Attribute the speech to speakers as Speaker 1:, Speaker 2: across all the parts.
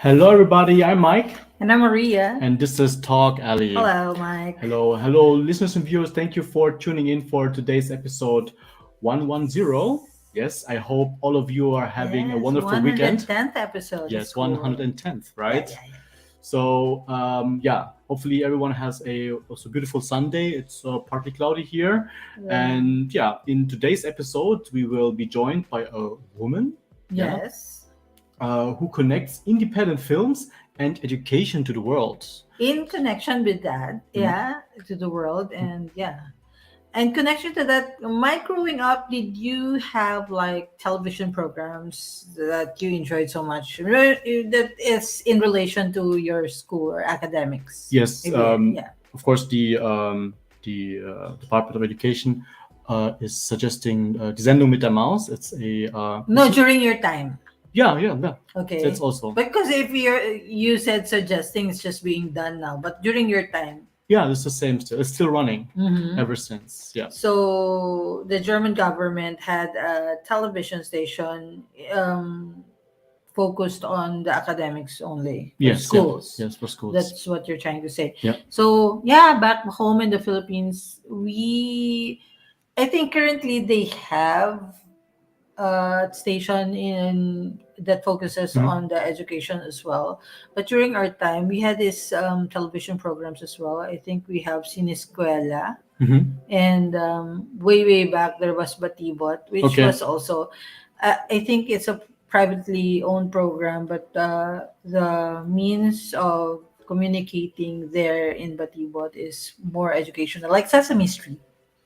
Speaker 1: Hello, everybody. I'm Mike,
Speaker 2: And I'm Maria.
Speaker 1: and this is Talk Alley.
Speaker 2: Hello, Mike.
Speaker 1: Hello, listeners and viewers. Thank you for tuning in for today's episode 110. Yes, I hope all of you are having a
Speaker 2: Yes,
Speaker 1: wonderful weekend.
Speaker 2: 110th episode. It's
Speaker 1: Yes,
Speaker 2: cool.
Speaker 1: 110th,
Speaker 2: Yeah,
Speaker 1: right?
Speaker 2: yeah.
Speaker 1: So, hopefully everyone has a also beautiful Sunday. It's partly cloudy here, and in today's episode we will be joined by a woman.
Speaker 2: Yes.
Speaker 1: Who connects independent films and education to the world.
Speaker 2: In connection with that, to the world, and and connection to that, Mike, growing up, did you have like television programs that you enjoyed so much that is in relation to your school or academics?
Speaker 1: Yes,
Speaker 2: Maybe,
Speaker 1: of course, the Department of Education is suggesting Die Sendung mit der Maus. It's a
Speaker 2: No, during your time.
Speaker 1: yeah.
Speaker 2: Okay.
Speaker 1: That's also
Speaker 2: Because if you said suggesting it's just being done now, but during your time.
Speaker 1: yeah, it's the same still. It's still running ever since. Yeah.
Speaker 2: So the German government had a television station focused on the academics only for schools.
Speaker 1: Yes, for schools.
Speaker 2: That's what you're trying to say.
Speaker 1: Yeah.
Speaker 2: So back home in the Philippines, I think currently they have station in that focuses on the education as well. But during our time, we had these television programs as well. I think we have Sinescuela, and way back there was Batibot, which was also, I think it's a privately owned program, but the means of communicating there in Batibot is more educational, like Sesame Street.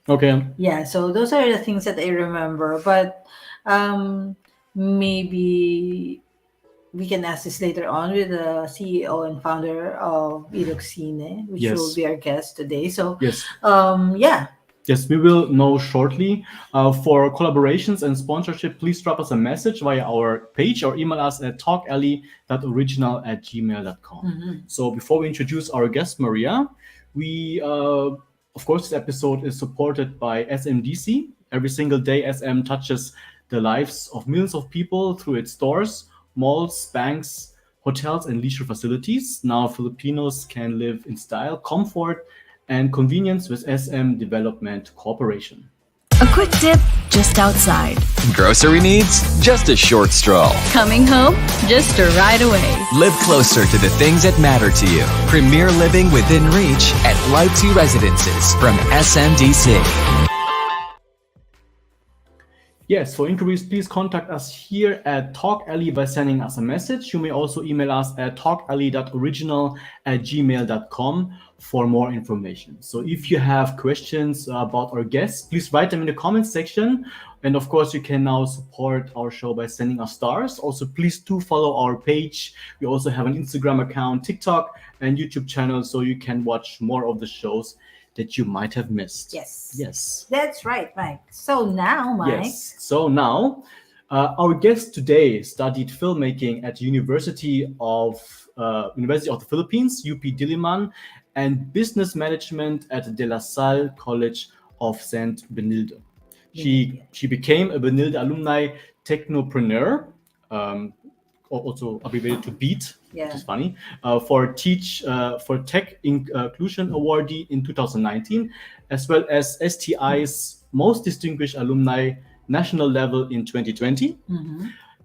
Speaker 1: Okay.
Speaker 2: Yeah, so those are the things that I remember. But maybe we can ask this later on with the CEO and founder of EDUKSINE, which will be our guest today. So,
Speaker 1: yes.
Speaker 2: Yes,
Speaker 1: we will know shortly. For collaborations and sponsorship, please drop us a message via our page or email us at talkalley.original@gmail.com. So before we introduce our guest, Maria, we, of course, this episode is supported by SMDC. Every single day, SM touches the lives of millions of people through its stores, malls, banks, hotels, and leisure facilities. Now Filipinos can live in style, comfort, and convenience with SM Development Corporation.
Speaker 3: A quick dip just outside.
Speaker 4: Grocery needs? Just a short stroll.
Speaker 3: Coming home? Just a ride away.
Speaker 4: Live closer to the things that matter to you. Premier living within reach at Light 2 Residences from SMDC.
Speaker 1: Yes, for inquiries, please contact us here at TalkAlley by sending us a message. You may also email us at talkalley.original@gmail.com for more information. So if you have questions about our guests, please write them in the comments section. And of course, you can now support our show by sending us stars. Also, please do follow our page. We also have an Instagram account, TikTok, and YouTube channel, so you can watch more of the shows that you might have missed.
Speaker 2: Yes. That's right, Mike. So now, Mike.
Speaker 1: Yes. So now, our guest today studied filmmaking at University of the Philippines, UP Diliman, and business management at De La Salle College of St. Benilde. She became a Benilde alumni technopreneur, also abbreviated to BEAT, which is funny, for Tech Inclusion Awardee in 2019, as well as STI's Most Distinguished Alumni National Level in 2020.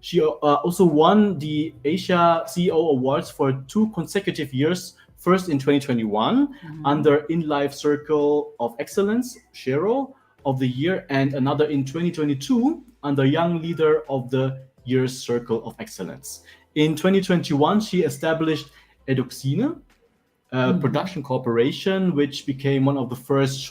Speaker 1: She also won the Asia CEO Awards for 2 consecutive years, first in 2021 under In Life Circle of Excellence, Shero of the Year, and another in 2022 under Young Leader of the Year's Circle of Excellence. In 2021, she established EDUKSINE, production corporation, which became one of the first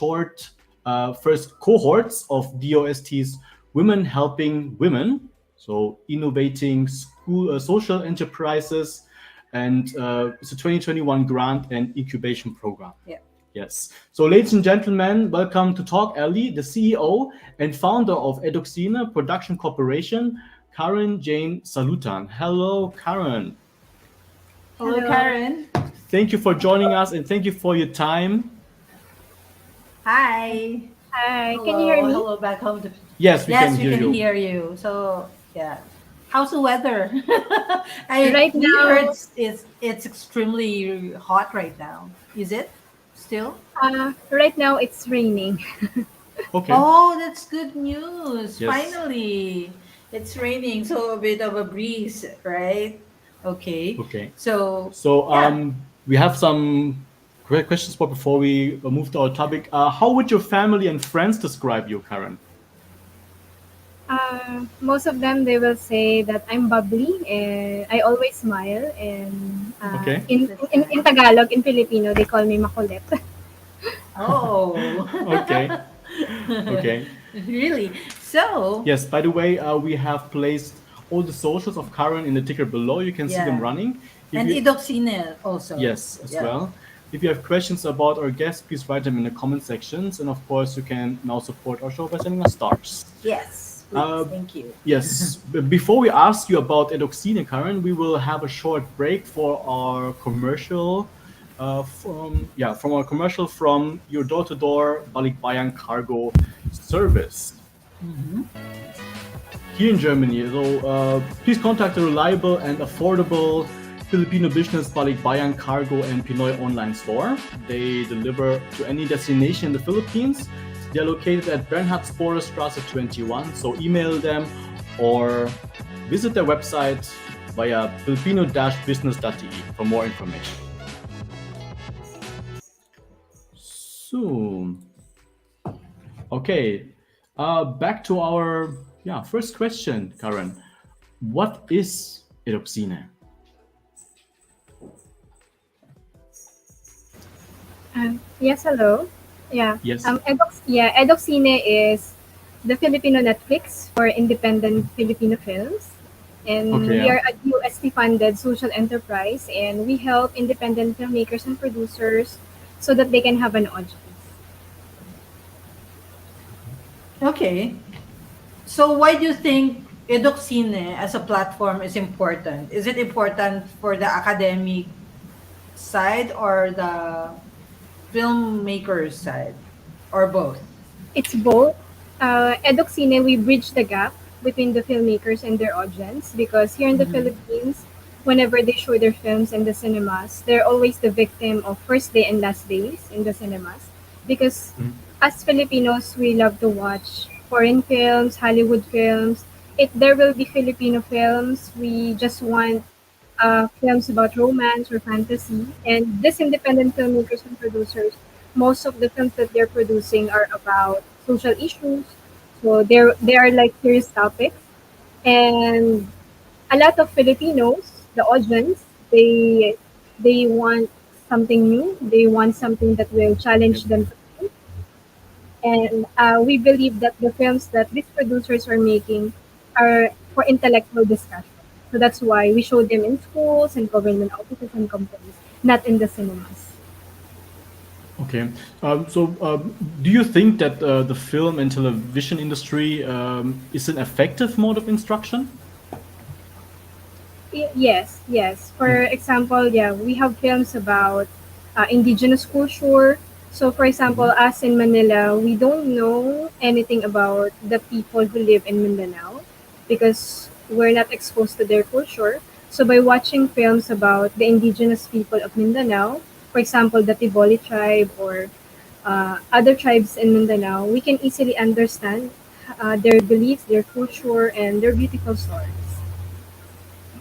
Speaker 1: cohorts of DOST's Women Helping Women, so innovating school social enterprises, and it's a 2021 grant and incubation program. Yes. So, ladies and gentlemen, welcome to Talk Alley, the CEO and founder of EDUKSINE Production Corporation, Karen Jane Salutan. Hello, Karen.
Speaker 2: Hello, Karen.
Speaker 1: Thank you for joining us and thank you for your time.
Speaker 2: Hi.
Speaker 5: Hi. Can you hear me?
Speaker 2: Hello back home.
Speaker 1: Yes, we can
Speaker 2: hear you. So, How's the weather? I
Speaker 5: Right
Speaker 2: we heard
Speaker 5: now,
Speaker 2: it's extremely hot right now. Is it still?
Speaker 5: right now it's raining.
Speaker 1: Okay.
Speaker 2: Oh, that's good news.
Speaker 1: Yes.
Speaker 2: Finally, it's raining, so a bit of a breeze, right? Okay.
Speaker 1: Okay.
Speaker 2: So,
Speaker 1: So
Speaker 2: yeah.
Speaker 1: we have some great questions, but before we move to our topic, how would your family and friends describe you, Karen?
Speaker 5: Most of them they will say that I'm bubbly and I always smile. And
Speaker 1: Okay.
Speaker 2: That's
Speaker 5: in
Speaker 2: nice.
Speaker 5: Tagalog, in Filipino, they call me makulit.
Speaker 2: Oh.
Speaker 1: Okay. Okay.
Speaker 2: Really? So,
Speaker 1: Yes, by the way, we have placed all the socials of Karen in the ticker below. You can see them
Speaker 2: yeah.
Speaker 1: running. If
Speaker 2: And
Speaker 1: you
Speaker 2: EDUKSINE also.
Speaker 1: Yes, as
Speaker 2: Yeah.
Speaker 1: well. If you have questions about our guests, please write them in the comment sections. And of course, you can now support our show by sending us stars.
Speaker 2: Yes, please.
Speaker 1: Uh,
Speaker 2: Thank you.
Speaker 1: yes, before we ask you about EDUKSINE, Karen, we will have a short break for our commercial. From our commercial from your door-to-door Balikbayan cargo service
Speaker 2: Mhm.
Speaker 1: here in Germany. So please contact a reliable and affordable Filipino business Balikbayan Cargo and Pinoy online store. They deliver to any destination in the Philippines. They're located at Bernhardsporerstraße 21. So email them or visit their website via filipino-business.de for more information. So, okay, back to our first question, Karen. What is EDUKSINE?
Speaker 5: Yes, hello. Yeah.
Speaker 1: Yes.
Speaker 5: EDUKSINE is the Filipino Netflix for independent Filipino films. And
Speaker 1: Okay.
Speaker 5: we
Speaker 1: Yeah.
Speaker 5: are a UST funded social enterprise, and we help independent filmmakers and producers so that they can have an audience.
Speaker 2: Okay. So why do you think EDUKSINE as a platform is important? Is it important for the academic side or the filmmaker's side or both?
Speaker 5: It's both. EDUKSINE, we bridge the gap between the filmmakers and their audience because here in the
Speaker 2: Mhm.
Speaker 5: Philippines, whenever they show their films in the cinemas, they're always the victim of first day and last days in the cinemas. Because
Speaker 1: Mhm.
Speaker 5: as Filipinos, we love to watch foreign films, Hollywood films. If there will be Filipino films, we just want films about romance or fantasy. And these independent filmmakers and producers, most of the films that they're producing are about social issues. So they are like serious topics. And a lot of Filipinos, the audience, they want something new. They want something that will
Speaker 1: Yep.
Speaker 5: challenge them to think. And we believe that the films that these producers are making are for intellectual discussion. So that's why we show them in schools and government offices and companies, not in the cinemas.
Speaker 1: Okay. Do you think that the film and television industry is an effective mode of instruction?
Speaker 5: Yes, yes. For example, yeah, we have films about indigenous culture. So, for example,
Speaker 1: Mhm.
Speaker 5: us in Manila, we don't know anything about the people who live in Mindanao because we're not exposed to their culture. So, by watching films about the indigenous people of Mindanao, for example, the Tiboli tribe or other tribes in Mindanao, we can easily understand their beliefs, their culture, and their beautiful stories.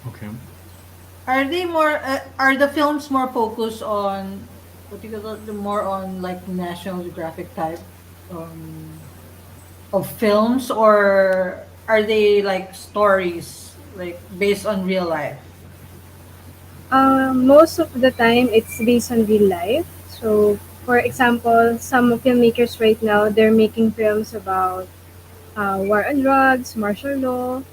Speaker 1: Okay.
Speaker 2: Are they more? Are the films more focused on what do you call it? More on like National Geographic type um, of films, or are they like stories like based on real life?
Speaker 5: Most of the time, it's based on real life. So, for example, some filmmakers right now they're making films about war on drugs, martial law.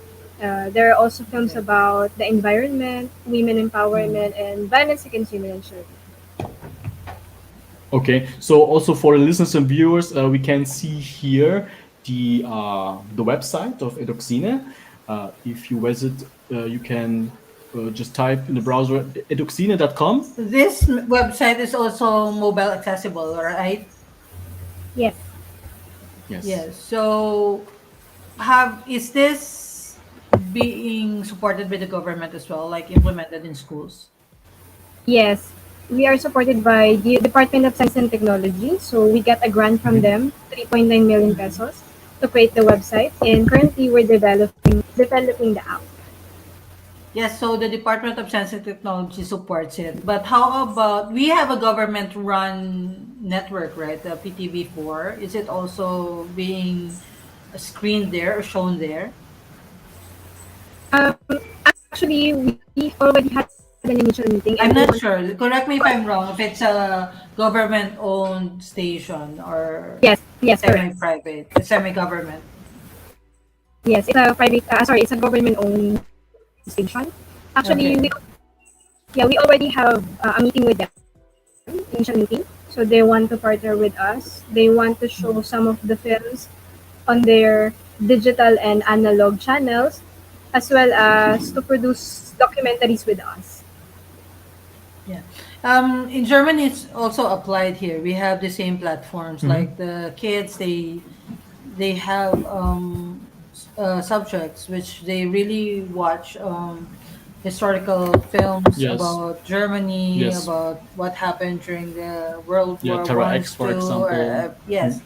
Speaker 5: There are also films
Speaker 2: Okay.
Speaker 5: about the environment, women
Speaker 2: Mm.
Speaker 5: empowerment, and violence against women and children.
Speaker 1: Okay. So also for the listeners and viewers, we can see here the website of EDUKSINE. If you visit, you can just type in the browser eduksine.com.
Speaker 2: This website is also mobile accessible, right?
Speaker 5: Yes.
Speaker 1: Yes.
Speaker 2: Yes. So have is this being supported by the government as well, like implemented in schools?
Speaker 5: Yes, we are supported by the Department of Science and Technology. So we get a grant from them, 3.9 million pesos, to create the website. And currently, we're developing the app.
Speaker 2: Yes, so the Department of Science and Technology supports it. But how about we have a government run network, right? The PTV4. Is it also being screened there or shown there?
Speaker 5: Um, Actually, we already had an initial meeting, and
Speaker 2: I'm
Speaker 5: we
Speaker 2: not
Speaker 5: want.
Speaker 2: sure. Correct me if I'm wrong. If it's a government-owned station or
Speaker 5: Yes, yes, correct.
Speaker 2: semi-private, semi-government.
Speaker 5: Yes, it's a private. Sorry, it's a government-owned station. Actually,
Speaker 2: Okay.
Speaker 5: we already have a meeting with them, initial meeting. So they want to partner with us. They want to show some of the films on their digital and analog channels, as well as to produce documentaries with us.
Speaker 2: Yeah. In Germany, it's also applied here. We have the same platforms. Like the kids, they have subjects which they really watch historical films
Speaker 1: Yes.
Speaker 2: about Germany,
Speaker 1: Yes.
Speaker 2: about what happened during the World
Speaker 1: Yeah,
Speaker 2: War
Speaker 1: Terra
Speaker 2: One,
Speaker 1: X, for
Speaker 2: two.
Speaker 1: example.
Speaker 2: Yes,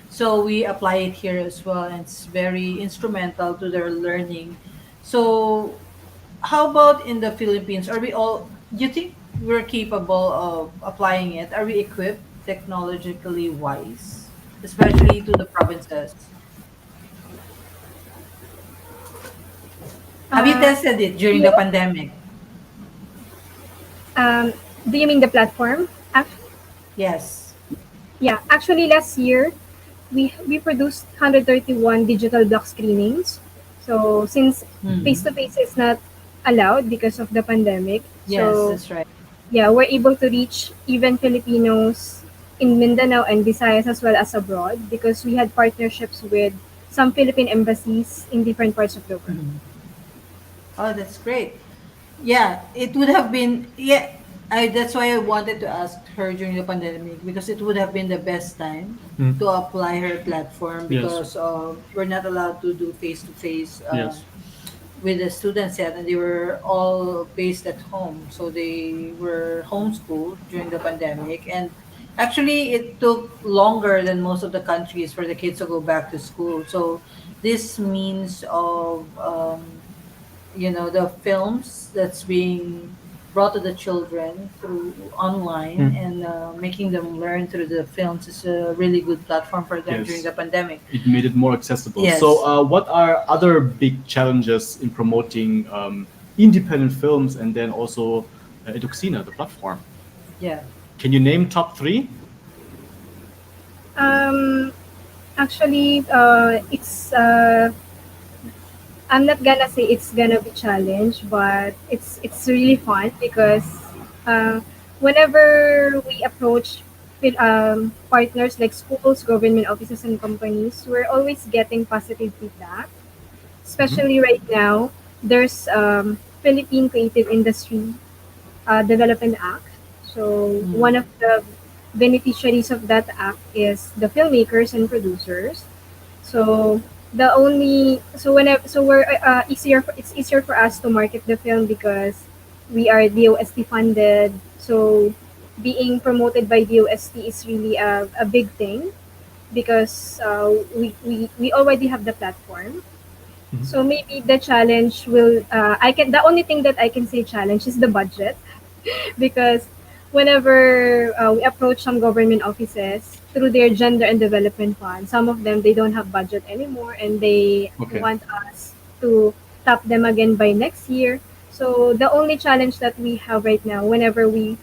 Speaker 2: so we apply it here as well, and it's very instrumental to their learning. So how about in the Philippines? Are we all, do you think we're capable of applying it? Are we equipped technologically wise, especially to the provinces? Have you
Speaker 5: Uh,
Speaker 2: tested it during
Speaker 5: we,
Speaker 2: the pandemic?
Speaker 5: um, do you mean the platform?
Speaker 2: Yes.
Speaker 5: Yeah, actually last year we produced 131 digital block screenings. So since face
Speaker 2: Hmm.
Speaker 5: to face is not allowed because of the pandemic,
Speaker 2: Yes,
Speaker 5: so
Speaker 2: that's right.
Speaker 5: yeah, we're able to reach even Filipinos in Mindanao and Visayas as well as abroad because we had partnerships with some Philippine embassies in different parts of the world.
Speaker 2: Mhm. Oh, that's great. Yeah, it would have been, yeah, that's why I wanted to ask her during the pandemic because it would have been the best time to apply her platform
Speaker 1: Yes.
Speaker 2: because we're not allowed to do face to face
Speaker 1: Yes.
Speaker 2: with the students yet, and they were all based at home. So they were homeschooled during the pandemic. And actually, it took longer than most of the countries for the kids to go back to school. So this means of, the films that's being brought to the children through online and making them learn through the films is a really good platform for them during
Speaker 1: Yes.
Speaker 2: the pandemic.
Speaker 1: It made it more accessible. So,
Speaker 2: Yes.
Speaker 1: what are other big challenges in promoting independent films and then also EDUKSINE, the platform?
Speaker 2: Yeah.
Speaker 1: Can you name top three?
Speaker 5: Um, Actually, it's I'm not gonna say it's gonna be challenge, but it's really fun because uh, whenever we approach partners like schools, government offices, and companies, we're always getting positive feedback. Especially right now, there's Philippine Creative Industry Development Act. So one
Speaker 2: Mm.
Speaker 5: of the beneficiaries of that act is the filmmakers and producers. So the only so whenever so we're it's easier for us to market the film because we are DOST funded. So being promoted by DOST is really a big thing because we already have the platform. So maybe the challenge will I can the only thing that I can say challenge is the budget because whenever we approach some government offices through their gender and development fund, some of them they don't have budget anymore and they
Speaker 1: Okay.
Speaker 5: want us to tap them again by next year. So the only challenge that we have right now, whenever we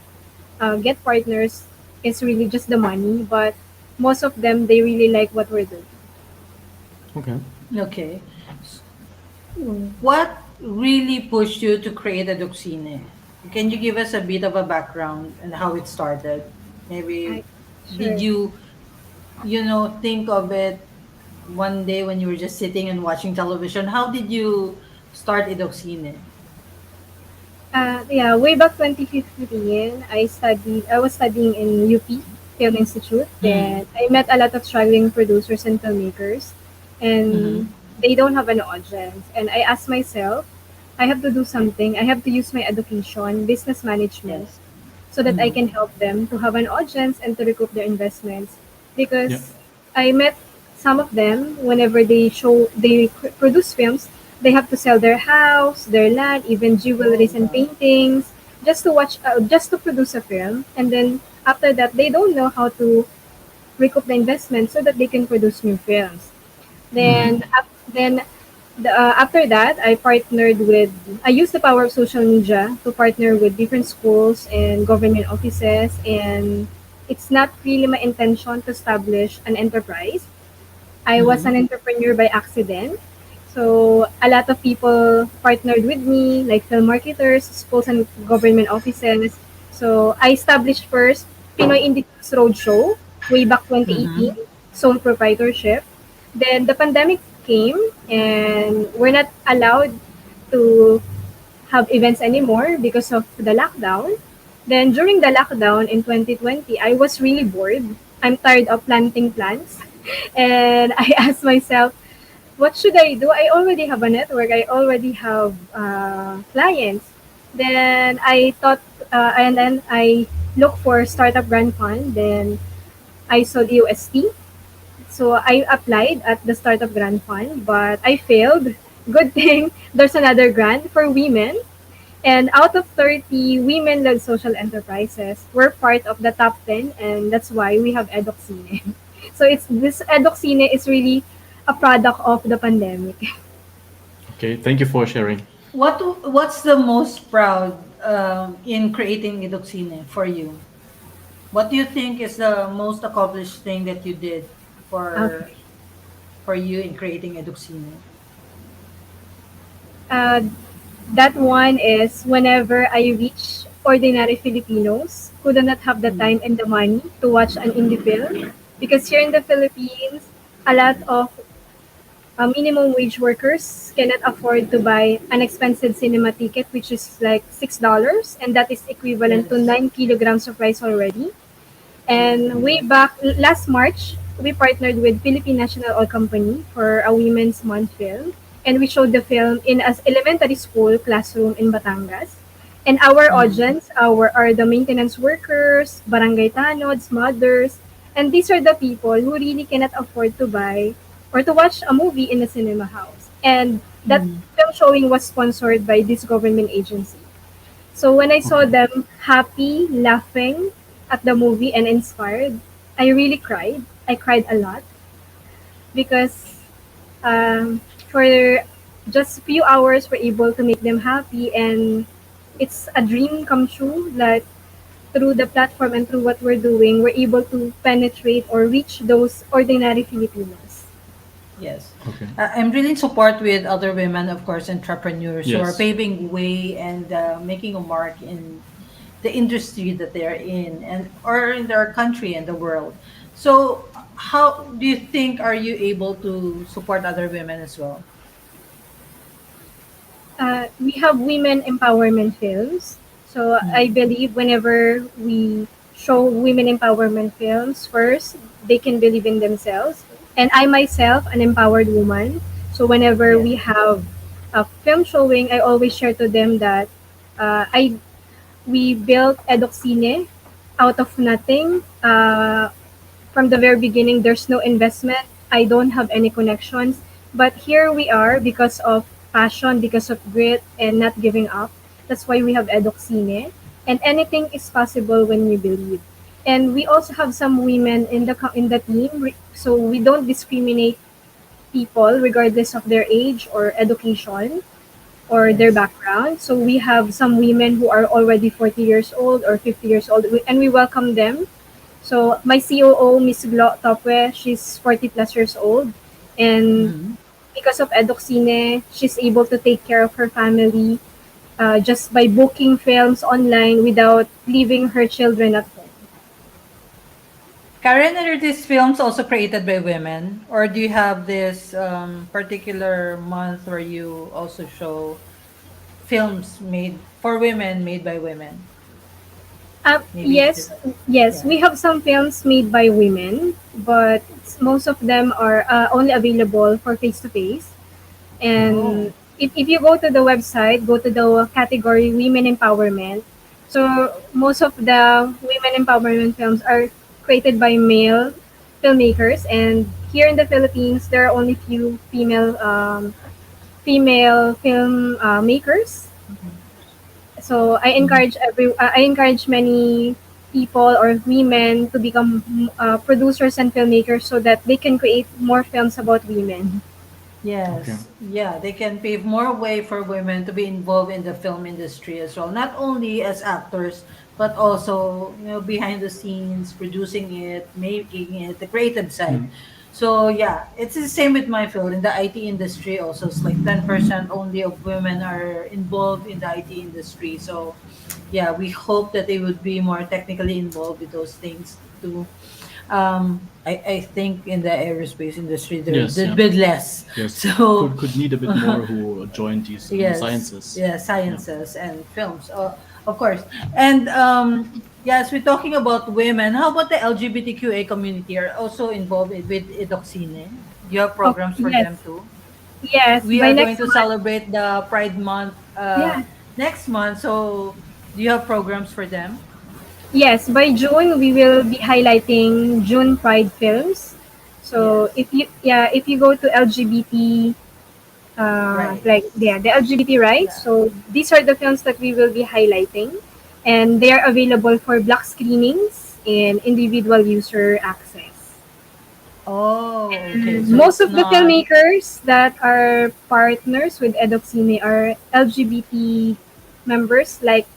Speaker 5: get partners, is really just the money. But most of them they really like what we're doing.
Speaker 1: Okay.
Speaker 2: Okay. What really pushed you to create EDUKSINE? Can you give us a bit of a background and how it started?
Speaker 5: I,
Speaker 2: Maybe did
Speaker 5: sure.
Speaker 2: you think of it one day when you were just sitting and watching television? How did you start EDUKSINE?
Speaker 5: Yeah, way back 2015, I was studying in UP Film Institute.
Speaker 2: Mm.
Speaker 5: Then I met a lot of struggling producers and filmmakers. And
Speaker 2: Mm-hmm.
Speaker 5: they don't have an audience. And I asked myself, I have to do something. I have to use my education, business management,
Speaker 2: Yes.
Speaker 5: so that I
Speaker 2: Mm-hmm.
Speaker 5: can help them to have an audience and to recoup their investments.
Speaker 1: Yeah.
Speaker 5: Because I met some of them whenever they produce films, they have to sell their house, their land, even
Speaker 2: Oh,
Speaker 5: jewelries and
Speaker 2: wow.
Speaker 5: paintings just to produce a film. And then after that, they don't know how to recoup the investment so that they can produce new films.
Speaker 2: Mm-hmm.
Speaker 5: Then after that, I used the power of social media to partner with different schools and government offices. And it's not really my intention to establish an enterprise. I was
Speaker 2: Mm-hmm.
Speaker 5: an entrepreneur by accident. So a lot of people partnered with me, like film marketers, schools and government offices. So I established first Pinoy Indie Films Roadshow way back
Speaker 2: Mm-hmm.
Speaker 5: 2018, sole proprietorship. Then the pandemic came and we're not allowed to have events anymore because of the lockdown. Then during the lockdown in 2020, I was really bored. I'm tired of planting plants. And I asked myself, what should I do? I already have a network. I already have clients. Then I thought, and then I looked for startup grant fund. Then I saw the UST. So I applied at the startup grant fund, but I failed. Good thing there's another grant for women. And out of 30 women-led social enterprises, we're part of the top 10, and that's why we have EDUKSINE. So it's this EDUKSINE is really a product of the pandemic.
Speaker 1: Okay. Thank you for sharing.
Speaker 2: What's the most proud in creating Eduksine for you? What do you think is the most accomplished thing that you did for
Speaker 5: Okay.
Speaker 2: for you in creating Eduksine?
Speaker 5: Uh, that one is whenever I reach ordinary Filipinos who do not have the
Speaker 2: Mm.
Speaker 5: time and the money to watch an indie film. Because here in the Philippines, a lot of minimum wage workers cannot afford to buy an expensive cinema ticket, which is like $6, and that is equivalent to
Speaker 2: Yes.
Speaker 5: 9 kilograms of rice already. And way
Speaker 2: Mm.
Speaker 5: back last March, we partnered with Philippine National Oil Company for a Women's Month film, and we showed the film in an elementary school classroom in Batangas. And our
Speaker 2: Mm.
Speaker 5: audience are the maintenance workers, barangay tanods, mothers, and these are the people who really cannot afford to buy or to watch a movie in a cinema house. And that
Speaker 2: Mm.
Speaker 5: film showing was sponsored by this government agency. So when I saw
Speaker 1: Okay.
Speaker 5: them happy, laughing at the movie and inspired, I really cried. I cried a lot because for just a few hours we're able to make them happy, and it's a dream come true that through the platform and through what we're doing, we're able to penetrate or reach those ordinary Filipinos.
Speaker 2: Yes.
Speaker 1: Okay.
Speaker 2: I'm really in support with other women, of course, entrepreneurs who are
Speaker 1: Yes.
Speaker 2: paving way and making a mark in the industry that they are in and or in their country and the world. So how do you think are you able to support other women as well?
Speaker 5: We have women empowerment films. So I
Speaker 2: Mm.
Speaker 5: believe whenever we show women empowerment films, first, they can believe in themselves. And I myself, an empowered woman. So whenever
Speaker 2: Yes.
Speaker 5: we have a film showing, I always share to them that I we built Eduksine out of nothing. From the very beginning, there's no investment. I don't have any connections. But here we are because of passion, because of grit, and not giving up. That's why we have Eduksine. And anything is possible when we believe. And we also have some women in the team, so we don't discriminate people regardless of their age or education or their
Speaker 2: Yes.
Speaker 5: background. So we have some women who are already 40 years old or 50 years old, and we welcome them. So my COO, Miss Glo Topwe, she's 40 plus years old, and
Speaker 2: Mhm.
Speaker 5: because of Eduksine, she's able to take care of her family just by booking films online without leaving her children at home.
Speaker 2: Karen, are these films also created by women, or do you have this particular month where you also show films made for women made by women? Maybe it's
Speaker 5: Yes, yes,
Speaker 2: yeah.
Speaker 5: we have some films made by women, but most of them are only available for face to face.
Speaker 2: Oh.
Speaker 5: And if you go to the website, go to the category Women Empowerment. So most of the women empowerment films are created by male filmmakers, and here in the Philippines, there are only few female film makers. So I encourage many people or women to become producers and filmmakers so that they can create more films about women.
Speaker 1: Okay.
Speaker 2: Yes, yeah, they can pave more way for women to be involved in the film industry as well, not only as actors, but also, behind the scenes, producing it, making it, the creative side.
Speaker 1: Mhm.
Speaker 2: So yeah, it's the same with my field in the IT industry. Also, it's like 10% only of women are involved in the IT industry. So yeah, we hope that they would be more technically involved with those things too. I think in the aerospace industry they're
Speaker 1: Yes,
Speaker 2: a
Speaker 1: yeah.
Speaker 2: bit less.
Speaker 1: Yes.
Speaker 2: So
Speaker 1: Could need a bit more who join these
Speaker 2: yes,
Speaker 1: sciences.
Speaker 2: yeah,
Speaker 1: Yeah.
Speaker 2: sciences and films, of course. And yes, we're talking about women. How about the LGBTQA community are also involved with EDUKSINE? Do you have
Speaker 5: Oh,
Speaker 2: programs for
Speaker 5: yes.
Speaker 2: them too?
Speaker 5: Yes,
Speaker 2: We
Speaker 5: by
Speaker 2: are going
Speaker 5: next
Speaker 2: to
Speaker 5: month.
Speaker 2: celebrate the Pride Month
Speaker 5: Yeah.
Speaker 2: next month. So do you have programs for them?
Speaker 5: Yes, by June we will be highlighting June Pride films. So
Speaker 2: Yes,
Speaker 5: if you go to LGBT like
Speaker 2: rights.
Speaker 5: yeah, the LGBT rights.
Speaker 2: Yeah.
Speaker 5: So these are the films that we will be highlighting, and they are available for block screenings and individual user access.
Speaker 2: Oh, okay.
Speaker 5: And
Speaker 2: So
Speaker 5: most
Speaker 2: it's
Speaker 5: of the
Speaker 2: not.
Speaker 5: filmmakers that are partners with EDUKSINE are LGBT members, like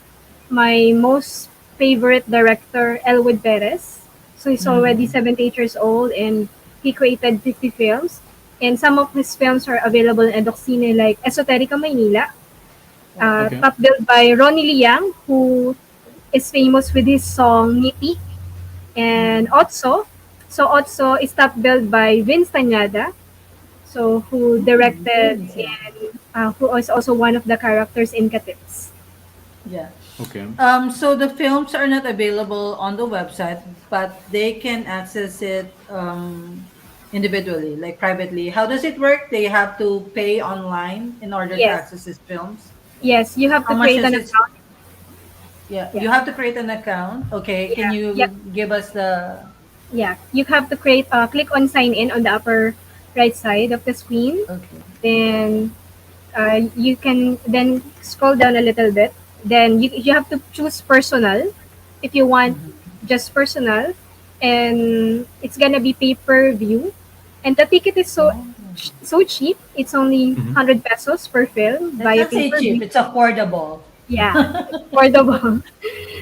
Speaker 5: my most favorite director, Elwood Perez. So he's already
Speaker 2: Mhm.
Speaker 5: 78 years old and he created 50 films. And some of his films are available in EDUKSINE like Esoterica Maynila,
Speaker 2: Okay.
Speaker 1: Okay.
Speaker 5: top billed by Ronnie Liang, who is famous with his song Nipik, and
Speaker 2: Mhm.
Speaker 5: Otso. So Otso is top billed by Vince Tanyada, so who directed
Speaker 2: Vincent.
Speaker 5: and who is also one of the characters in Katips.
Speaker 2: Yeah.
Speaker 1: Okay.
Speaker 2: So the films are not available on the website, but they can access it individually, like privately. How does it work? They have to pay online in order to
Speaker 5: Yes,
Speaker 2: access these films.
Speaker 5: yes, you have
Speaker 2: How
Speaker 5: to
Speaker 2: much
Speaker 5: create
Speaker 2: is
Speaker 5: an
Speaker 2: it?
Speaker 5: account.
Speaker 2: Yeah,
Speaker 5: Yeah,
Speaker 2: you have to create an account. Okay, can
Speaker 5: yeah, yeah,
Speaker 2: you give us the?
Speaker 5: yeah. You have to click on sign in on the upper right side of the screen.
Speaker 2: Okay.
Speaker 5: Then you can then scroll down a little bit. Then you have to choose personal if you want
Speaker 2: Mhm.
Speaker 5: just personal, and it's gonna be pay per view. And the ticket is
Speaker 2: Oh,
Speaker 5: so cheap. It's only
Speaker 1: Hmm.
Speaker 5: 100 pesos per film
Speaker 2: let's
Speaker 5: via
Speaker 2: not
Speaker 5: pay
Speaker 2: say
Speaker 5: per
Speaker 2: cheap.
Speaker 5: view.
Speaker 2: It's affordable.
Speaker 5: Yeah, it's affordable.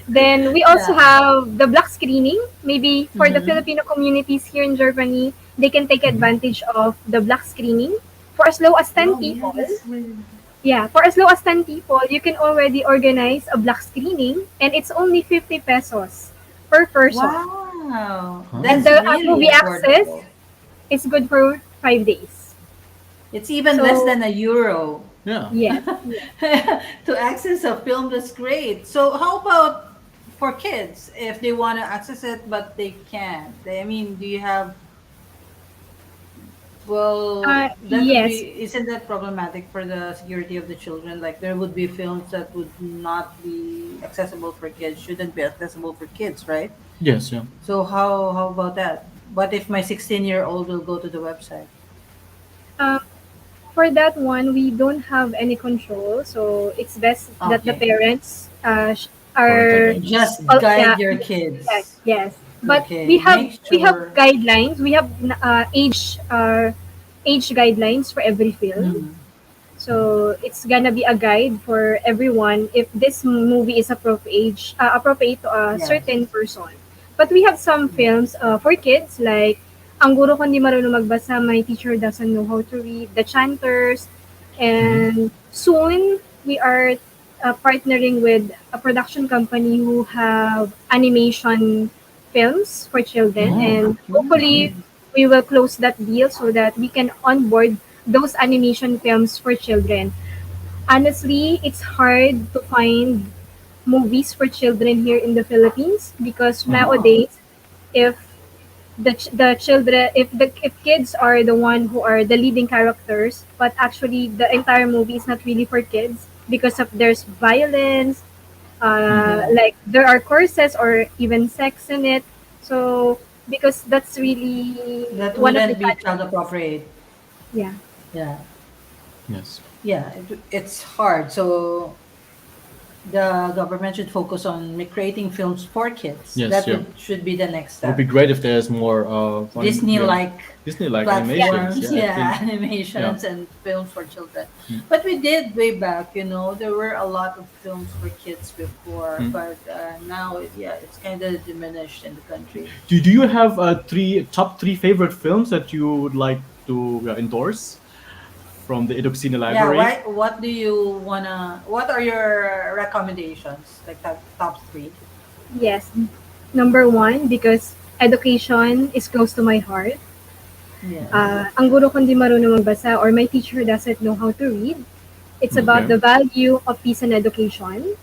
Speaker 5: Then we also
Speaker 2: Yeah.
Speaker 5: have the black screening. Maybe for the
Speaker 2: Mm-hmm.
Speaker 5: Filipino communities here in Germany, they can take
Speaker 1: Hmm.
Speaker 5: advantage of the black screening. For as low as 10
Speaker 2: Oh, yeah,
Speaker 5: people,
Speaker 2: that's really.
Speaker 5: yeah, for as low as 10 people, you can already organize a black screening, and it's only 50 pesos per person.
Speaker 2: Wow,
Speaker 1: Huh?
Speaker 5: And
Speaker 2: that's
Speaker 5: the
Speaker 2: really
Speaker 5: movie access
Speaker 2: affordable.
Speaker 5: is good for 5 days.
Speaker 2: It's even less
Speaker 5: So,
Speaker 2: than a euro.
Speaker 1: Yeah.
Speaker 5: yes, yes.
Speaker 2: To access a film, that's great. So how about for kids if they want to access it but they can't? I mean, do you have, well, that would
Speaker 5: Yes,
Speaker 2: be, isn't that problematic for the security of the children? Like there would be films that would not be accessible for kids, shouldn't be accessible for kids, right?
Speaker 1: Yes. Yeah.
Speaker 2: So how about that? What if my 16-year-old will go to the website?
Speaker 5: um, for that one, we don't have any control. So it's best that the
Speaker 2: Okay.
Speaker 5: parents
Speaker 1: Parental
Speaker 5: are,
Speaker 1: guidance.
Speaker 2: Just
Speaker 5: yeah,
Speaker 2: guide your
Speaker 5: yes,
Speaker 2: kids.
Speaker 5: yes. But
Speaker 2: Okay, make
Speaker 5: we have
Speaker 2: sure.
Speaker 5: guidelines. We have age guidelines for every film.
Speaker 2: Mhm.
Speaker 1: Hmm.
Speaker 5: So it's gonna be a guide for everyone if this movie is appropriate to a certain
Speaker 2: Yes.
Speaker 5: person. But we have some
Speaker 2: Yeah.
Speaker 5: films for kids like Ang Guro Ko Hindi Marunong Magbasa, My Teacher Doesn't Know How to Read, The Chanters,
Speaker 1: Hmm.
Speaker 5: and soon we are partnering with a production company who have animation films for children,
Speaker 1: Oh.
Speaker 5: and hopefully
Speaker 2: Mm.
Speaker 5: we will close that deal so that we can onboard those animation films for children. Honestly, it's hard to find movies for children here in the Philippines because
Speaker 1: Uh huh.
Speaker 2: Oh.
Speaker 5: nowadays, if the children, if kids are the one who are the leading characters, but actually the entire movie is not really for kids because of there's violence,
Speaker 2: Yeah.
Speaker 5: like there are courses or even sex in it. So because that's really
Speaker 2: That
Speaker 5: one of the
Speaker 2: wouldn't be
Speaker 5: challenges.
Speaker 2: child appropriate.
Speaker 5: Yeah.
Speaker 2: Yeah.
Speaker 1: Yes.
Speaker 2: Yeah. It's hard. So the government should focus on creating films for kids.
Speaker 1: Yes.
Speaker 2: That
Speaker 1: Yeah.
Speaker 2: should be the next
Speaker 1: It would
Speaker 2: step.
Speaker 1: be great if there's more
Speaker 2: Disney
Speaker 1: yeah,
Speaker 2: like
Speaker 1: Disney-like animations.
Speaker 2: platforms,
Speaker 1: Yeah, I
Speaker 2: yeah,
Speaker 1: think. Yeah.
Speaker 2: animations and films for children.
Speaker 1: Mm.
Speaker 2: But we did way back, there were a lot of films for kids before,
Speaker 1: Mm.
Speaker 2: but now, yeah, it's kind of diminished in the country.
Speaker 1: Do you have top three favorite films that you would like to endorse from the EDUKSINE
Speaker 2: Yeah,
Speaker 1: library?
Speaker 2: why? What do you wanna? What are your recommendations? Like top three?
Speaker 5: Yes. Number one, because education is close to my heart.
Speaker 2: Yes.
Speaker 5: Ang guro ko hindi marunong magbasa or my teacher doesn't know how to read. It's about
Speaker 1: Okay.
Speaker 5: the value of peace and education.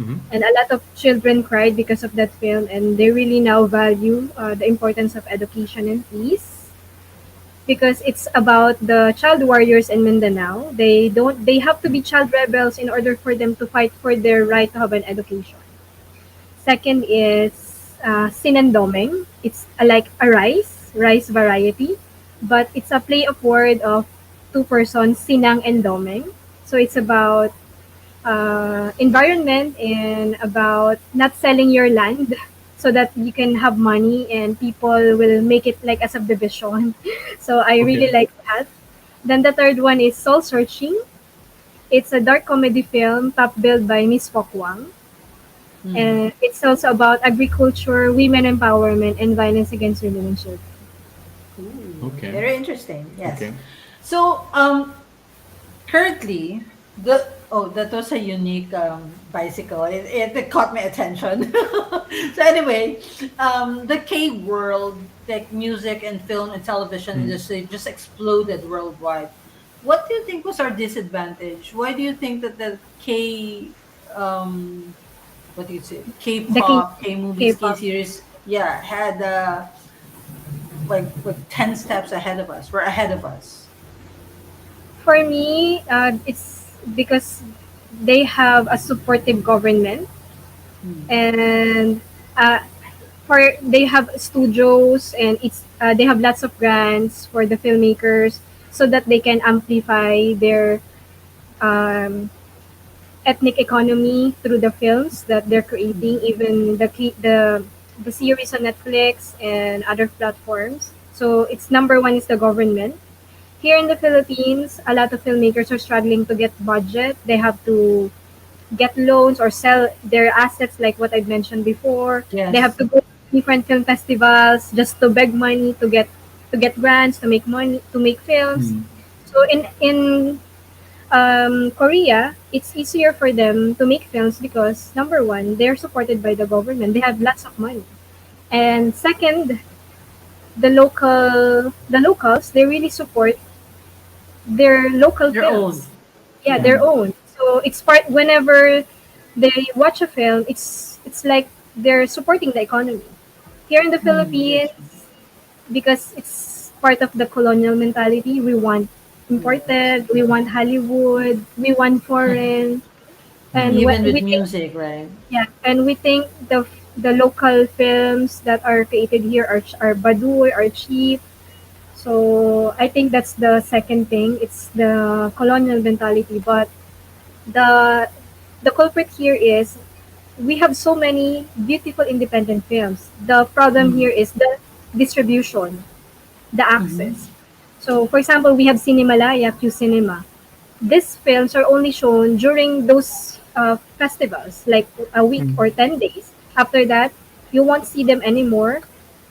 Speaker 1: Hmm.
Speaker 5: And a lot of children cried because of that film, and they really now value the importance of education and peace because it's about the child warriors in Mindanao. They have to be child rebels in order for them to fight for their right to have an education. Second is sinendomeng. It's like a rice variety, but it's a play of word of two persons, sinang and domeng. So it's about environment and about not selling your land so that you can have money and people will make it like a subdivision. So I really
Speaker 1: Okay.
Speaker 5: like that. Then the third one is Soul Searching. It's a dark comedy film top billed by Miss Fokwang.
Speaker 2: Hmm.
Speaker 5: And it's also about agriculture, women empowerment, and violence against women and children.
Speaker 2: Ooh,
Speaker 1: Okay.
Speaker 2: very interesting. Yes.
Speaker 1: Okay.
Speaker 2: So, currently, that was a unique bicycle. It caught my attention. So anyway, the K world, like music and film and television
Speaker 1: Mm.
Speaker 2: industry, just exploded worldwide. What do you think was our disadvantage? Why do you think that the um, what do you say,
Speaker 5: The K
Speaker 2: K-pop, K-movies,
Speaker 5: K-pop.
Speaker 2: K-series, yeah, had like 10 steps ahead of us. We're ahead of us.
Speaker 5: For me, it's because they have a supportive government
Speaker 2: Hmm.
Speaker 5: and uh, for they have studios and they have lots of grants for the filmmakers so that they can amplify their um, ethnic economy through the films that they're creating, even the series on Netflix and other platforms. So it's number one is the government. Here in the Philippines, a lot of filmmakers are struggling to get budget. They have to get loans or sell their assets, like what I mentioned before. They have
Speaker 2: Yes.
Speaker 5: to go to different film festivals just to beg money to get grants to make money to make films.
Speaker 1: Mm.
Speaker 5: So in Korea, it's easier for them to make films because number one, they're supported by the government. They have lots of money, and second, the locals they really support their local
Speaker 2: Their own.
Speaker 5: films. Yeah,
Speaker 2: Yeah.
Speaker 5: their
Speaker 1: Mm.
Speaker 5: own. So it's part whenever they watch a film, it's like they're supporting the economy. Here in the
Speaker 2: Mm,
Speaker 5: Philippines,
Speaker 2: that's true.
Speaker 5: because it's part of the colonial mentality, we want imported, we want Hollywood, we want foreign,
Speaker 1: Mm.
Speaker 5: and
Speaker 2: Even with
Speaker 5: we think
Speaker 2: music, right?
Speaker 5: yeah, and we think the local films that are created here are baduy, are cheap. So I think that's the second thing. It's the colonial mentality, but the the culprit here is we have so many beautiful independent films. The problem
Speaker 2: Mm.
Speaker 5: here is the distribution, the
Speaker 2: Mm-hmm.
Speaker 5: access. So, for example, we have Cinemalaya, Q Cinema. These films are only shown during those festivals, like a week
Speaker 1: Mm.
Speaker 5: or 10 days. After that, you won't see them anymore.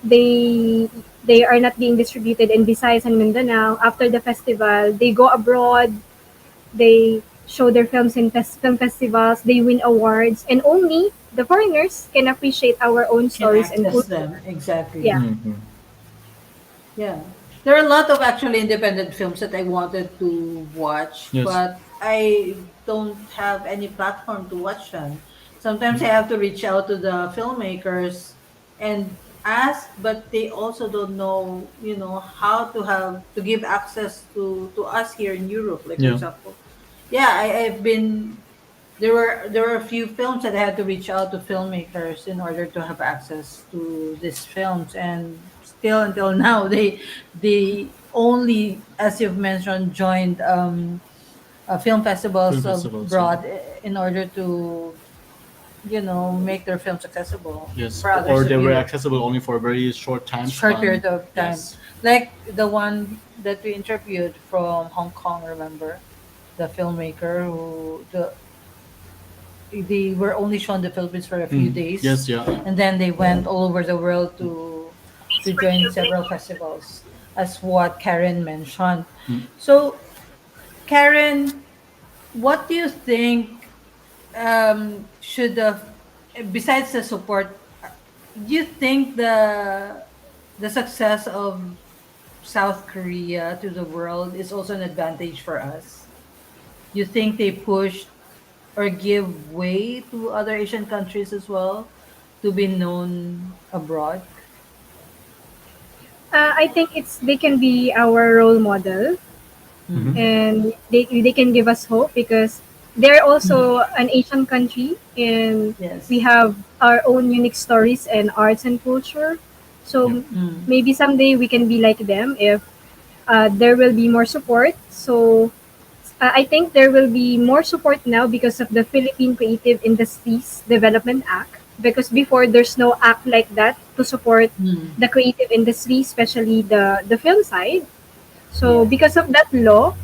Speaker 5: They they are not being distributed in Visayas and Mindanao. After the festival, they go abroad. They show their films in film festivals. They win awards, and only the foreigners can appreciate our own
Speaker 2: Can
Speaker 5: stories and
Speaker 2: access them.
Speaker 5: culture.
Speaker 2: Exactly.
Speaker 5: Yeah.
Speaker 1: Mhm.
Speaker 2: Yeah. There are a lot of actually independent films that I wanted to watch,
Speaker 1: Yes.
Speaker 2: but I don't have any platform to watch them. Sometimes I
Speaker 1: Mm.
Speaker 2: have to reach out to the filmmakers, and ask, but they also don't know, how to give access to us here in Europe. Like for
Speaker 1: Yeah.
Speaker 2: example, yeah, I've been there were a few films that I had to reach out to filmmakers in order to have access to these films, and still until now they only, as you've mentioned, joined film
Speaker 1: Film
Speaker 2: festivals
Speaker 1: festivals. Yeah.
Speaker 2: abroad in order to make their films accessible
Speaker 1: Yes.
Speaker 2: for others
Speaker 1: Or
Speaker 2: to
Speaker 1: they were
Speaker 2: view it
Speaker 1: accessible only for a very short time
Speaker 2: short
Speaker 1: span.
Speaker 2: period of time.
Speaker 1: Yes.
Speaker 2: Like the one that we interviewed from Hong Kong, remember? The filmmaker who they were only shown the Philippines for a few
Speaker 1: Mm.
Speaker 2: days,
Speaker 1: Yes. Yeah.
Speaker 2: and then they went all over the world to join several festivals, as what Karen mentioned.
Speaker 1: Mm.
Speaker 2: So, Karen, what do you think should the besides the support? Do you think the success of South Korea to the world is also an advantage for us? You think they pushed or give way to other Asian countries as well to be known abroad?
Speaker 5: I think they can be our role model,
Speaker 1: Mm-hmm.
Speaker 2: Mm.
Speaker 5: and they can give us hope because they're also an Asian country, and we
Speaker 2: Yes.
Speaker 5: have our own unique stories and arts and culture.
Speaker 1: Yeah.
Speaker 5: So
Speaker 2: Mm.
Speaker 5: maybe someday we can be like them if there will be more support. So I think there will be more support now because of the Philippine Creative Industries Development Act. Because before there's no act like that to support
Speaker 2: Mm.
Speaker 5: the creative industry, especially the film side. So
Speaker 2: Yes.
Speaker 5: because of that law,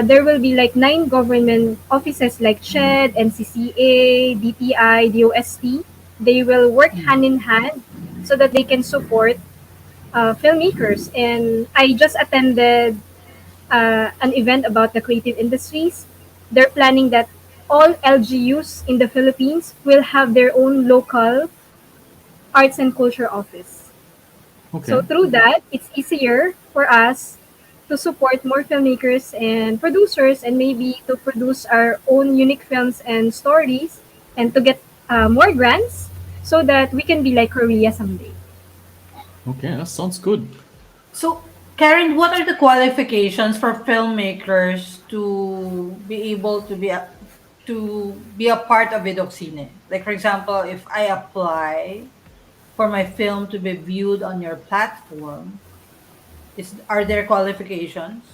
Speaker 5: there will be like 9 government offices like SHED, NCCA, DTI, DOST. They will work hand in hand so that they can support filmmakers. And I just attended an event about the creative industries. They're planning that all LGUs in the Philippines will have their own local arts and culture office. So
Speaker 1: Okay.
Speaker 5: through that, it's easier for us to support more filmmakers and producers, and maybe to produce our own unique films and stories, and to get more grants so that we can be like Korea someday.
Speaker 1: Okay. That sounds good.
Speaker 2: So, Karen, what are the qualifications for filmmakers to be able to be a part of EDUKSINE? Like, for example, if I apply for my film to be viewed on your platform, are there qualifications?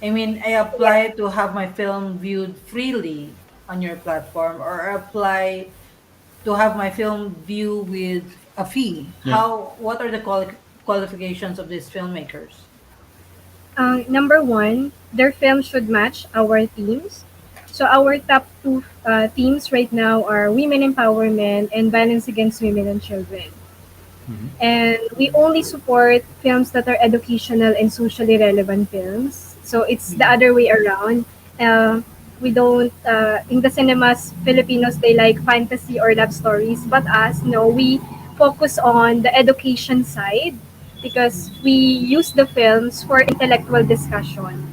Speaker 2: I mean, I
Speaker 5: Yes.
Speaker 2: apply to have my film viewed freely on your platform, or apply to have my film view with a fee.
Speaker 1: Yeah.
Speaker 2: What are the qualifications of these filmmakers?
Speaker 5: Number one, their film should match our themes. So our top two themes right now are women empowerment and violence against women and children.
Speaker 1: Mm-hmm.
Speaker 5: And we only support films that are educational and socially relevant films. So it's the
Speaker 2: Mm.
Speaker 5: other way around. We don't in the cinemas, Filipinos, they like fantasy or love stories, but us, no, we focus on the education side because we use the films for intellectual discussion.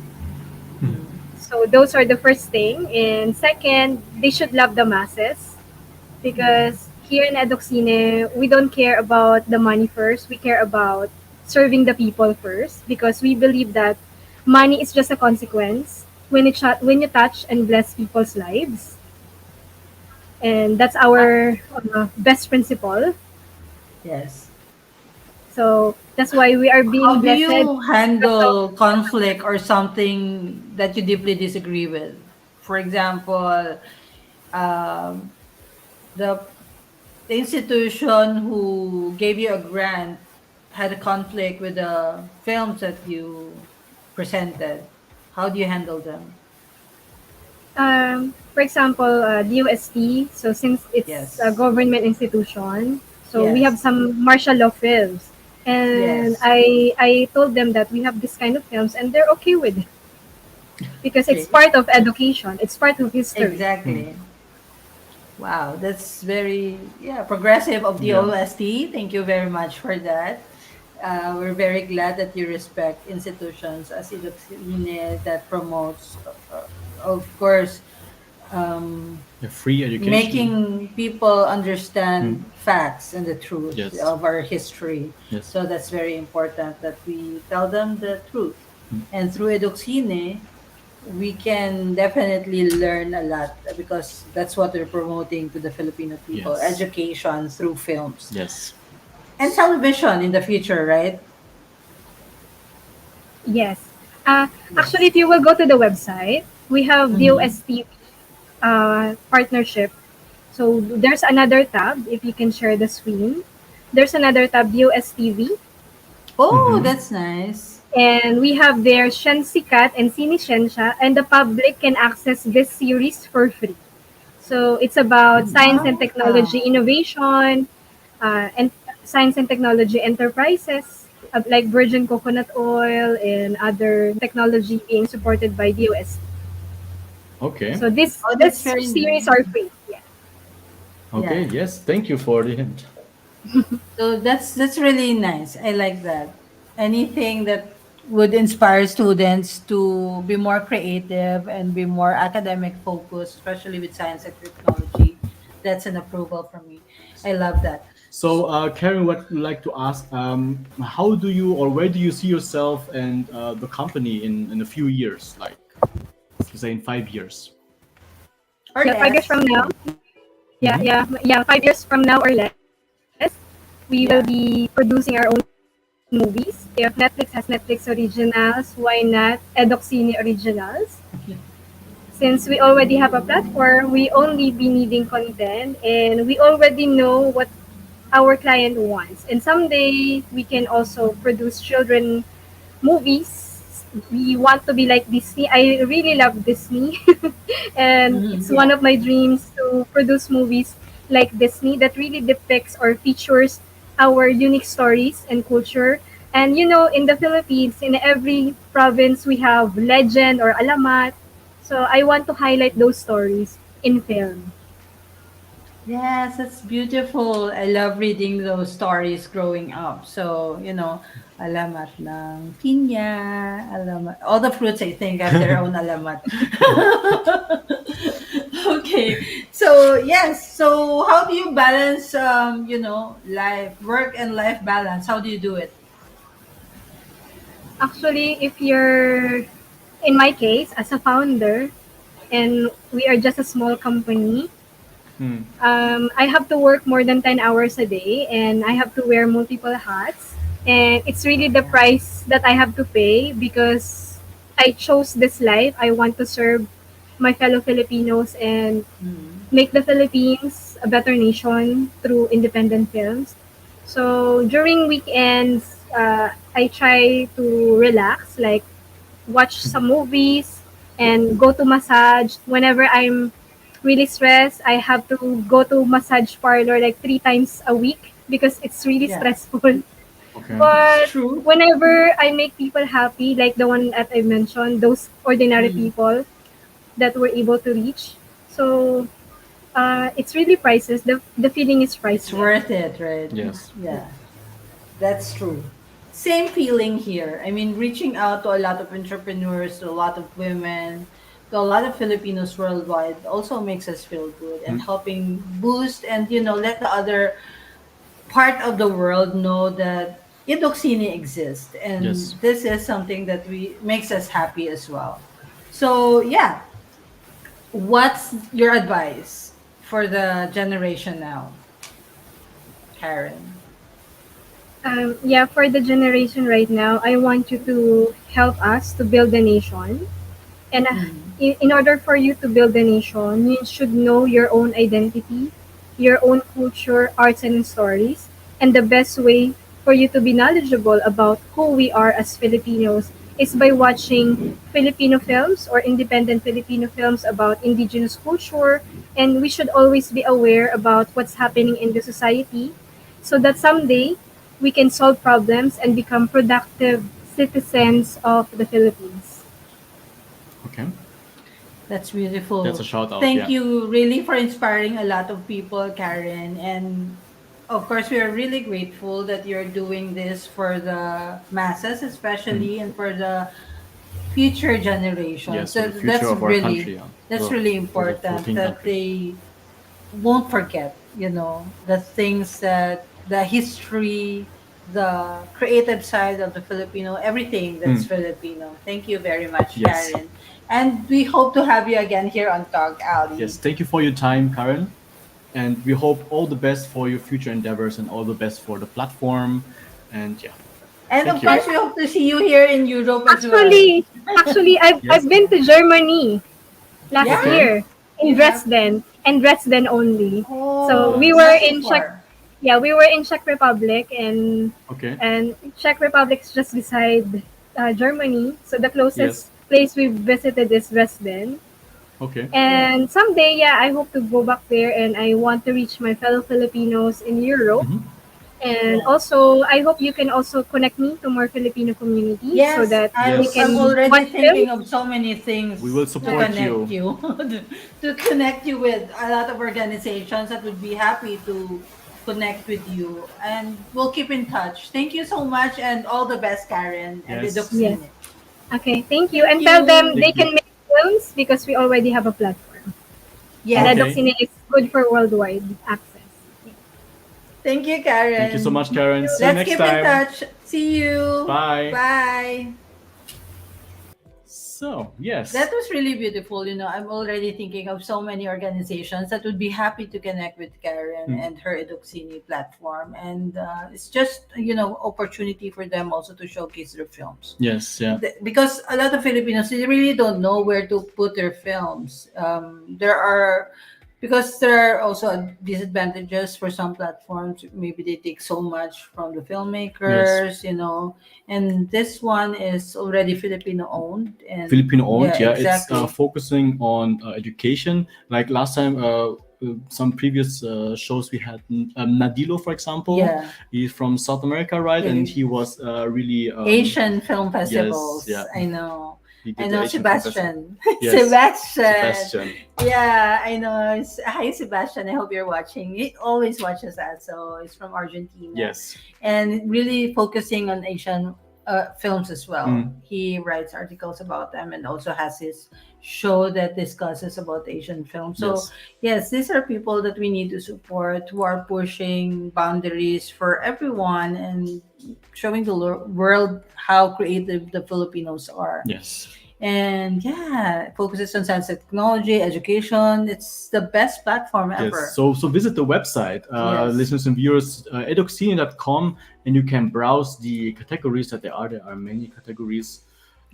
Speaker 2: Mm.
Speaker 5: So those are the first thing. And second, they should love the masses
Speaker 2: Mm.
Speaker 5: because here in Eduksine, we don't care about the money first. We care about serving the people first because we believe that money is just a consequence when you touch and bless people's lives. And that's
Speaker 2: Uh,
Speaker 5: our best principle.
Speaker 2: yes.
Speaker 5: So that's why we are being
Speaker 2: How do
Speaker 5: blessed.
Speaker 2: you handle conflict or something that you deeply disagree with? For example, um, the the institution who gave you a grant had a conflict with the films that you presented. How do you handle them?
Speaker 5: For example, DOST, so since it's a
Speaker 2: Yes.
Speaker 5: government institution, so we have
Speaker 2: Yes.
Speaker 5: some martial law films. And
Speaker 2: Yes.
Speaker 5: I told them that we have this kind of films and they're okay with it because it's
Speaker 2: Okay.
Speaker 5: part of education, it's part of history.
Speaker 1: Mm.
Speaker 2: Exactly. Wow, that's very, yeah, progressive of the
Speaker 1: Yeah.
Speaker 2: OST. Thank you very much for that. We're very glad that you respect institutions as Iluxine that promotes, of course, um,
Speaker 1: Yeah, free education.
Speaker 2: making people
Speaker 1: Mm.
Speaker 2: understand facts and the truth
Speaker 1: Yes.
Speaker 2: of our history.
Speaker 1: Yes.
Speaker 2: So that's very important that we tell them the truth.
Speaker 1: Mm.
Speaker 2: And through EDUKSINE, we can definitely learn a lot because that's what we're promoting to the Filipino people,
Speaker 1: Yes.
Speaker 2: education through films
Speaker 1: Yes.
Speaker 2: and television in the future, right?
Speaker 5: Yes. Actually,
Speaker 2: Yes.
Speaker 5: if you will go to the website, we have
Speaker 2: Mm-hmm.
Speaker 5: DOSTV partnership. So there's another tab, if you can share the screen. There's another tab, DOSTV.
Speaker 2: Oh,
Speaker 1: Mm-hmm.
Speaker 2: that's nice.
Speaker 5: And we have there Shensikat and Sinisensya, and the public can access this series for free. So it's about
Speaker 1: Mm.
Speaker 5: science and technology
Speaker 2: Ah,
Speaker 5: innovation, and science and technology enterprises, like virgin coconut oil and other technology being supported by DOS.
Speaker 1: Okay.
Speaker 5: So
Speaker 2: oh, that's
Speaker 5: this
Speaker 2: very
Speaker 5: series
Speaker 2: nice.
Speaker 5: are free. Yeah.
Speaker 1: Okay.
Speaker 2: Yeah.
Speaker 1: Yes. Thank you for the hint.
Speaker 2: So that's really nice. I like that. Anything that would inspire students to be more creative and be more academic focused, especially with science and technology, that's an approval from me. I love that.
Speaker 1: So, Karen, what would like to ask? How do you, or where do you see yourself and the company in a few years? Like, let's say in 5 years.
Speaker 2: Or
Speaker 5: Yeah, 5 years
Speaker 2: less.
Speaker 5: from now. Yeah,
Speaker 1: Mm-hmm.
Speaker 5: yeah. 5 years from now or less, we will
Speaker 2: Yeah.
Speaker 5: be producing our own movies. If Netflix has Netflix originals, why not Edoxine originals? Since we already have a platform, we only be needing content and we already know what our client wants. And someday we can also produce children movies. We want to be like Disney. I really love Disney. And
Speaker 2: Mhm,
Speaker 5: it's one
Speaker 2: yeah.
Speaker 5: of my dreams to produce movies like Disney that really depicts or features our unique stories and culture. And in the Philippines, in every province, we have legend or alamat. So I want to highlight those stories in film.
Speaker 2: Yes, that's beautiful. I love reading those stories growing up. So, alamat ng pinya, alamat. All the fruits, I think, have their own alamat. Okay. So, yes. So, how do you balance, work and life balance? How do you do it?
Speaker 5: Actually, if you're, in my case, as a founder, and we are just a small company,
Speaker 1: Mm.
Speaker 5: I have to work more than 10 hours a day and I have to wear multiple hats. And it's really the
Speaker 2: Yeah.
Speaker 5: price that I have to pay because I chose this life. I want to serve my fellow Filipinos and
Speaker 2: Mm.
Speaker 5: make the Philippines a better nation through independent films. So during weekends, I try to relax, like watch some movies and go to massage. Whenever I'm really stressed, I have to go to massage parlor like 3 times a week because it's really
Speaker 2: Yeah.
Speaker 5: stressful.
Speaker 1: Okay.
Speaker 2: It's
Speaker 5: But
Speaker 2: true.
Speaker 5: whenever I make people happy, like the one that I mentioned, those ordinary
Speaker 2: Mm.
Speaker 5: people that were able to reach, so it's really priceless. The feeling is
Speaker 2: It's
Speaker 5: priceless.
Speaker 2: worth it, right?
Speaker 1: Yes.
Speaker 2: Yeah. That's true. Same feeling here. I mean, reaching out to a lot of entrepreneurs, to a lot of women, to a lot of Filipinos worldwide also makes us feel good and
Speaker 1: Mm.
Speaker 2: helping boost and, let the other part of the world know that Idoxini exists. And
Speaker 1: Yes.
Speaker 2: this is something that we makes us happy as well. So, yeah, what's your advice for the generation now, Karen?
Speaker 5: Yeah, for the generation right now, I want you to help us to build the nation. And
Speaker 2: Mm.
Speaker 5: in order for you to build a nation, you should know your own identity, your own culture, arts, and stories. And the best way for you to be knowledgeable about who we are as Filipinos is by watching Filipino films or independent Filipino films about indigenous culture. And we should always be aware about what's happening in the society so that someday we can solve problems and become productive citizens of the Philippines.
Speaker 1: Okay.
Speaker 2: That's
Speaker 1: That's a
Speaker 2: beautiful.
Speaker 1: shout out.
Speaker 2: Thank
Speaker 1: Yeah.
Speaker 2: you really for inspiring a lot of people, Karen. And of course, we are really grateful that you're doing this for the masses,
Speaker 1: Mm.
Speaker 2: especially, and for the future generations.
Speaker 1: Yes, for the future
Speaker 2: That's
Speaker 1: of our
Speaker 2: really
Speaker 1: country.
Speaker 2: that's
Speaker 1: Well,
Speaker 2: really
Speaker 1: for the
Speaker 2: important
Speaker 1: Philippine
Speaker 2: that
Speaker 1: country.
Speaker 2: they won't forget, the things that the history, the creative side of the Filipino, everything that's Filipino. Thank you very much,
Speaker 1: Yes.
Speaker 2: Karen. And we hope to have you again here on Talk Alley.
Speaker 1: Yes, thank you for your time, Karen. And we hope all the best for your future endeavors and all the best for the platform. And yeah,
Speaker 2: And
Speaker 1: thank
Speaker 2: of
Speaker 1: you.
Speaker 2: course, we hope to see you here in Europe as well.
Speaker 5: Actually,
Speaker 1: Yes.
Speaker 5: I've been to Germany last
Speaker 2: Yeah,
Speaker 1: Okay.
Speaker 5: year in
Speaker 2: you have.
Speaker 5: Dresden and Dresden only. So
Speaker 2: Oh,
Speaker 5: we
Speaker 1: Nice.
Speaker 5: were
Speaker 2: not too
Speaker 5: in Czech.
Speaker 2: far.
Speaker 5: Yeah, we were in Czech Republic,
Speaker 1: Okay.
Speaker 5: and Czech Republic is just beside Germany. So the
Speaker 1: Yes.
Speaker 5: closest place we visited is Dresden.
Speaker 1: Okay.
Speaker 2: Yeah.
Speaker 5: And someday, yeah, I hope to go back there, and I want to reach my fellow Filipinos in Europe.
Speaker 1: Hmm.
Speaker 5: And
Speaker 2: Yeah.
Speaker 5: also, I hope you can also connect me to more Filipino community so
Speaker 2: Yes,
Speaker 5: that we
Speaker 1: Yes.
Speaker 2: I'm
Speaker 5: can
Speaker 2: already
Speaker 5: watch films.
Speaker 2: thinking of so many
Speaker 1: We will
Speaker 2: things to
Speaker 1: support
Speaker 2: connect
Speaker 1: you.
Speaker 2: you, to connect you with a lot of organizations that would be happy to connect with you. And we'll keep in touch. Thank you so much and all the best, Karen and the
Speaker 1: Yes.
Speaker 5: Yes.
Speaker 2: EDUKSINE.
Speaker 5: Okay, thank you.
Speaker 2: Thank
Speaker 5: And tell them
Speaker 2: you.
Speaker 5: they
Speaker 1: Thank
Speaker 5: can
Speaker 1: you.
Speaker 5: make films because we already have a platform. And
Speaker 2: Yes.
Speaker 1: Okay.
Speaker 5: Edoxine is good for worldwide access.
Speaker 2: Thank you,
Speaker 1: Thank you so
Speaker 2: Karen.
Speaker 1: much, Karen. See you
Speaker 2: Let's
Speaker 1: next
Speaker 2: keep in
Speaker 1: time.
Speaker 2: touch. See you.
Speaker 1: Bye.
Speaker 2: Bye.
Speaker 1: So, yes.
Speaker 2: That was really beautiful. I'm already thinking of so many organizations that would be happy to connect with Karen and her EDUKSINE platform. And it's just, opportunity for them also to showcase their films.
Speaker 1: Yes, yeah.
Speaker 2: Because a lot of Filipinos, they really don't know where to put their films. Because there are also disadvantages for some platforms. Maybe they take so much from the filmmakers, and this one is already Filipino owned. And
Speaker 1: Filipino owned, yeah.
Speaker 2: exactly.
Speaker 1: It's focusing on education. Like last time, some previous shows we had Nadilo, for example.
Speaker 2: Yeah.
Speaker 1: He's from South America, right?
Speaker 2: Yeah.
Speaker 1: And he was really
Speaker 2: Asian film festivals.
Speaker 1: yeah.
Speaker 2: I know.
Speaker 1: He did
Speaker 2: I
Speaker 1: the
Speaker 2: know
Speaker 1: Asian Film
Speaker 2: Sebastian.
Speaker 1: Yes.
Speaker 2: Sebastian.
Speaker 1: Sebastian.
Speaker 2: Yeah, I know. Hi, Sebastian. I hope you're watching. He always watches that. So it's from Argentina.
Speaker 1: Yes.
Speaker 2: And really focusing on Asian films as well.
Speaker 1: Mm.
Speaker 2: He writes articles about them and also has his show that discusses about Asian films. So yes, these are people that we need to support who are pushing boundaries for everyone and showing the world how creative the Filipinos are.
Speaker 1: Yes.
Speaker 2: And yeah, it focuses on science and technology, education. It's the best platform ever.
Speaker 1: Yes. So visit the website,
Speaker 2: Yes.
Speaker 1: listeners and viewers, eduksine.com, and you can browse the categories that there are. There are many categories.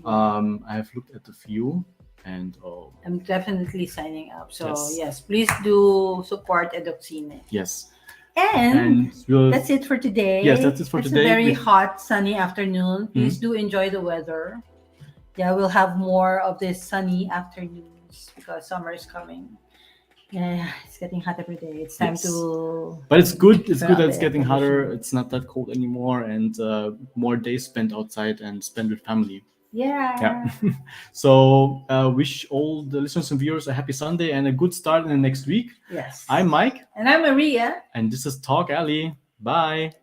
Speaker 1: I have looked at a few, and
Speaker 2: I'm definitely signing up. So
Speaker 1: Yes.
Speaker 2: yes, please do support EDUKSINE.
Speaker 1: yes.
Speaker 2: And
Speaker 1: we'll,
Speaker 2: that's it for today.
Speaker 1: Yes, that's it for
Speaker 2: it's
Speaker 1: today.
Speaker 2: a very
Speaker 1: We-
Speaker 2: hot, sunny afternoon. Please do enjoy the weather. Yeah, we'll have more of these sunny afternoons because summer is coming. Yeah, it's getting hot every day. It's time
Speaker 1: Yes.
Speaker 2: to.
Speaker 1: But it's good. It's
Speaker 2: turn
Speaker 1: good
Speaker 2: up
Speaker 1: that it's
Speaker 2: the air
Speaker 1: getting hotter.
Speaker 2: conditioner.
Speaker 1: It's not that cold anymore, and more days spent outside and spent with family.
Speaker 2: Yeah.
Speaker 1: Yeah. So wish all the listeners and viewers a happy Sunday and a good start in the next week.
Speaker 2: Yes.
Speaker 1: I'm Mike,
Speaker 2: And I'm Maria.
Speaker 1: and this is Talk Alley. Bye.